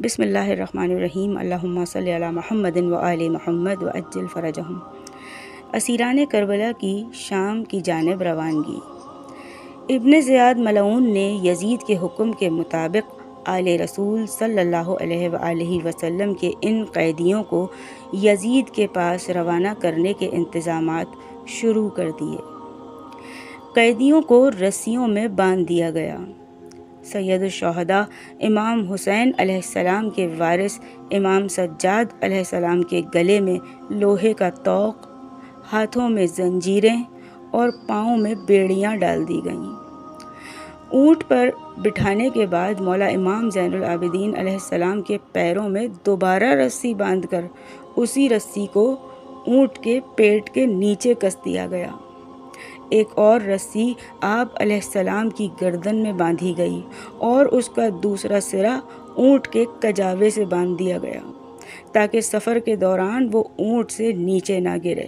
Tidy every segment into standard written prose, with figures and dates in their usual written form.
بسم اللہ الرحمن الرحیم، اللہم صلی علی محمد و آل محمد وعجل فرجہم۔ اسیران کربلا کی شام کی جانب روانگی۔ ابن زیاد ملعون نے یزید کے حکم کے مطابق آل رسول صلی اللہ علیہ وآلہ وسلم کے ان قیدیوں کو یزید کے پاس روانہ کرنے کے انتظامات شروع کر دیے۔ قیدیوں کو رسیوں میں باندھ دیا گیا۔ سید الشہداء امام حسین علیہ السلام کے وارث امام سجاد علیہ السلام کے گلے میں لوہے کا طوق، ہاتھوں میں زنجیریں اور پاؤں میں بیڑیاں ڈال دی گئیں۔ اونٹ پر بٹھانے کے بعد مولا امام زین العابدین علیہ السلام کے پیروں میں دوبارہ رسی باندھ کر اسی رسی کو اونٹ کے پیٹ کے نیچے کس دیا گیا۔ ایک اور رسی آپ علیہ السلام کی گردن میں باندھی گئی اور اس کا دوسرا سرا اونٹ کے کجاوے سے باندھ دیا گیا تاکہ سفر کے دوران وہ اونٹ سے نیچے نہ گرے۔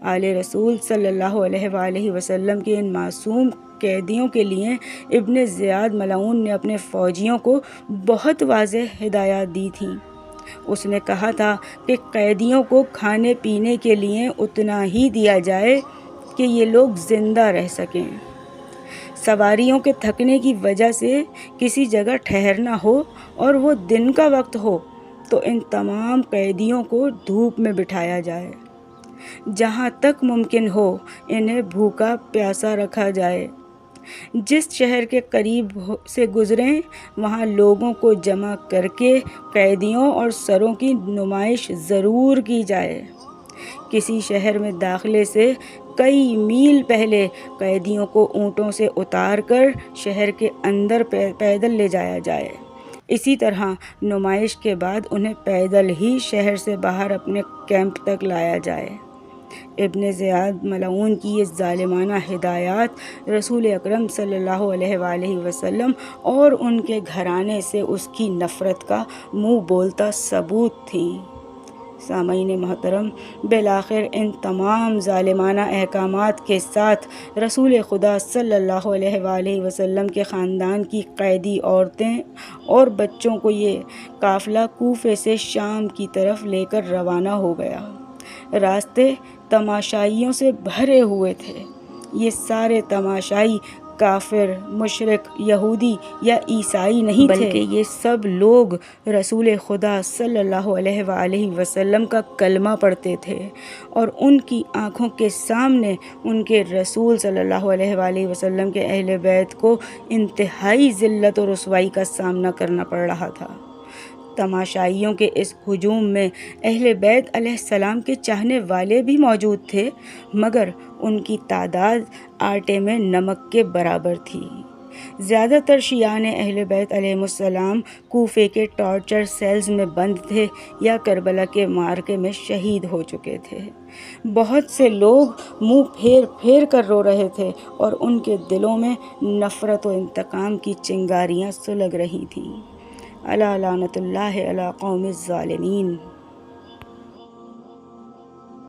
آل رسول صلی اللہ علیہ وآلہ وسلم کے ان معصوم قیدیوں کے لیے ابن زیاد ملعون نے اپنے فوجیوں کو بہت واضح ہدایات دی تھیں۔ اس نے کہا تھا کہ قیدیوں کو کھانے پینے کے لیے اتنا ہی دیا جائے کہ یہ لوگ زندہ رہ سکیں۔ سواریوں کے تھکنے کی وجہ سے کسی جگہ ٹھہرنا ہو اور وہ دن کا وقت ہو تو ان تمام قیدیوں کو دھوپ میں بٹھایا جائے۔ جہاں تک ممکن ہو انہیں بھوکا پیاسا رکھا جائے۔ جس شہر کے قریب سے گزریں وہاں لوگوں کو جمع کر کے قیدیوں اور سروں کی نمائش ضرور کی جائے۔ کسی شہر میں داخلے سے کئی میل پہلے قیدیوں کو اونٹوں سے اتار کر شہر کے اندر پیدل لے جایا جائے۔ اسی طرح نمائش کے بعد انہیں پیدل ہی شہر سے باہر اپنے کیمپ تک لایا جائے۔ ابن زیاد ملعون کی یہ ظالمانہ ہدایات رسول اکرم صلی اللہ علیہ وآلہ وسلم اور ان کے گھرانے سے اس کی نفرت کا منہ بولتا ثبوت تھیں۔ سامعین محترم، بالآخر ان تمام ظالمانہ احکامات کے ساتھ رسول خدا صلی اللہ علیہ وآلہ وسلم کے خاندان کی قیدی عورتیں اور بچوں کو یہ قافلہ کوفے سے شام کی طرف لے کر روانہ ہو گیا۔ راستے تماشائیوں سے بھرے ہوئے تھے۔ یہ سارے تماشائی کافر، مشرک، یہودی یا عیسائی نہیں تھے، بلکہ یہ سب لوگ رسول خدا صلی اللہ علیہ وآلہ وسلم کا کلمہ پڑھتے تھے اور ان کی آنکھوں کے سامنے ان کے رسول صلی اللہ علیہ وآلہ وسلم کے اہل بیت کو انتہائی ذلت و رسوائی کا سامنا کرنا پڑ رہا تھا۔ تماشائیوں کے اس ہجوم میں اہل بیت علیہ السلام کے چاہنے والے بھی موجود تھے، مگر ان کی تعداد آٹے میں نمک کے برابر تھی۔ زیادہ تر شیعان اہل بیت علیہ السلام کوفے کے ٹارچر سیلز میں بند تھے یا کربلا کے معرکے میں شہید ہو چکے تھے۔ بہت سے لوگ منہ پھیر پھیر کر رو رہے تھے اور ان کے دلوں میں نفرت و انتقام کی چنگاریاں سلگ رہی تھیں۔ الا لعنت اللہ علی قوم الظالمین۔